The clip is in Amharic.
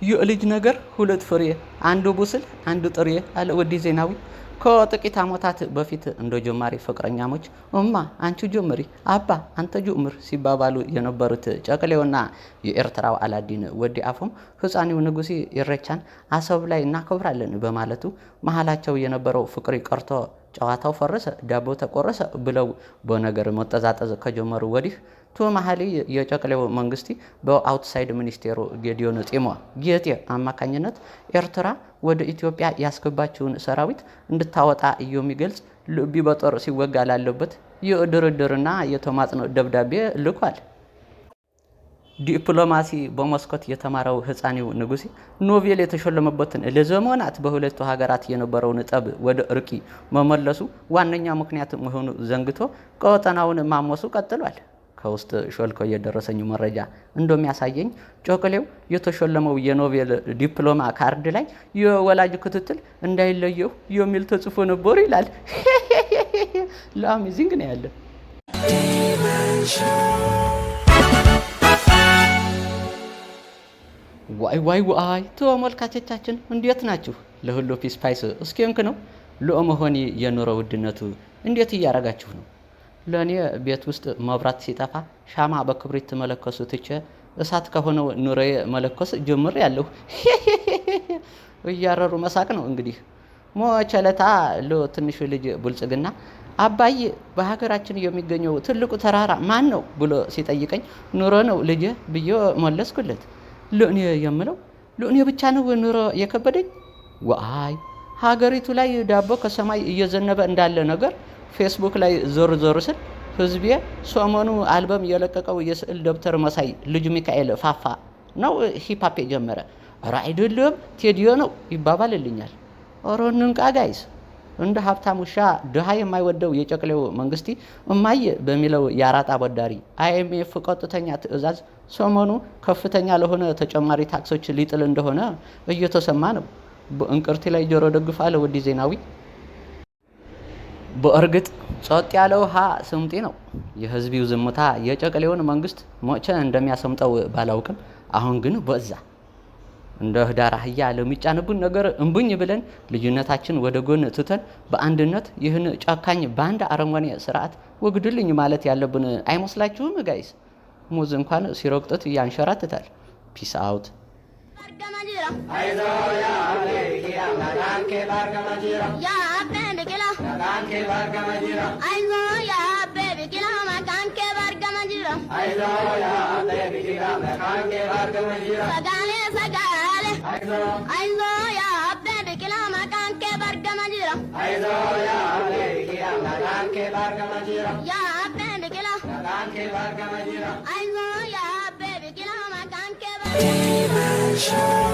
የልጅ ነገር ሁለት ፍሬ አንዱ ቡስል አንዱ ጥሬ አለ ወዲ ዜናዊ ከጥቂት ዓመታት በፊት እንደ ጀማሪ ፍቅረኛሞች እማ አንቺ ጀምሪ አባ አንተ ጀምር ሲባባሉ የነበሩት ጨቅሌውና የኤርትራው አላዲን ወዲ አፎም ህፃኒው ንጉሲ ኢሬቻን አሰብ ላይ እናከብራለን በማለቱ መሃላቸው የነበረው ፍቅሪ ቀርቶ ጨዋታው ፈረሰ ዳቦ ተቆረሰ ብለው በነገር መጠዛጠዝ ከጀመሩ ወዲህ ቶማሃሊ የጨቅሌው መንግስቲ በአውትሳይድ ሚኒስቴሩ ጌዲዮን ጢሞ ጌጤ አማካኝነት ኤርትራ ወደ ኢትዮጵያ ያስገባችውን ሰራዊት እንድታወጣ የሚገልጽ ልቢ በጦር ሲወጋ ላለበት የድርድርና የተማጽኖ ደብዳቤ ልኳል። ዲፕሎማሲ በመስኮት የተማረው ህፃኒው ንጉሲ ኖቤል የተሸለመበትን ለዘመናት በሁለቱ ሀገራት የነበረውን ጠብ ወደ እርቂ መመለሱ ዋነኛ ምክንያት መሆኑ ዘንግቶ ቀጠናውን ማሞሱ ቀጥሏል። ከውስጥ ሾልኮ የደረሰኝ መረጃ እንደሚያሳየኝ ጨቅሌው የተሸለመው የኖቤል ዲፕሎማ ካርድ ላይ የወላጅ ክትትል እንዳይለየው የሚል ተጽፎ ነበር ይላል። ለአሜዚንግ ነው ያለ። ዋይ ተመልካቾቻችን እንዴት ናችሁ? ለሁሉ ፒስ ፓይስ እስኪንክ ነው። ለኦሞሆኒ የኑሮ ውድነቱ እንዴት እያረጋችሁ ነው? ለኔ ቤት ውስጥ መብራት ሲጠፋ ሻማ በክብሪት መለኮስ ትቼ እሳት ከሆነው ኑሮዬ መለኮስ ጀምር ያለው እያረሩ መሳቅ ነው። እንግዲህ ሞቸለታ ለትንሹ ልጅ ብልጽግና አባዬ በሀገራችን የሚገኘው ትልቁ ተራራ ማን ነው ብሎ ሲጠይቀኝ ኑሮ ነው ልጅ ብዬ መለስኩለት። ለኔ የምለው ለኔ ብቻ ነው ኑሮ የከበደኝ? ዋይ ሀገሪቱ ላይ ዳቦ ከሰማይ እየዘነበ እንዳለ ነገር ፌስቡክ ላይ ዞር ስል ህዝቤ ሰሞኑ አልበም የለቀቀው የስዕል ደብተር መሳይ ልጅ ሚካኤል ፋፋ ነው ሂፓፕ ጀመረ። ኧረ አይደለም ቴዲዮ ነው ይባባልልኛል። ኧረ እንንቃ ጋይስ። እንደ ሀብታም ውሻ ድሃ የማይወደው የጨቅሌው መንግስቲ እማዬ በሚለው ያራጣ አበዳሪ IMF ቀጥተኛ ትዕዛዝ ሰሞኑ ከፍተኛ ለሆነ ተጨማሪ ታክሶች ሊጥል እንደሆነ እየተሰማ ነው። በእንቅርቲ ላይ ጆሮ ደግፋለ ወዲ ዜናዊ። በእርግጥ ጸጥ ያለው ውሃ ስምጤ ነው። የህዝቢው ዝምታ የጨቅሌውን መንግስት ሞቼ እንደሚያሰምጠው ባላውቅም አሁን ግን በዛ እንደ ህዳር አህያ ለሚጫንቡን ነገር እንቡኝ ብለን ልዩነታችን ወደ ጎን ትተን በአንድነት ይህን ጨካኝ ባንድ አረመኔ ስርዓት ወግድልኝ ማለት ያለብን አይመስላችሁም ጋይስ? ሙዝ እንኳን ሲሮቅጡት ያንሸራትታል። ፒስ አውት። Show.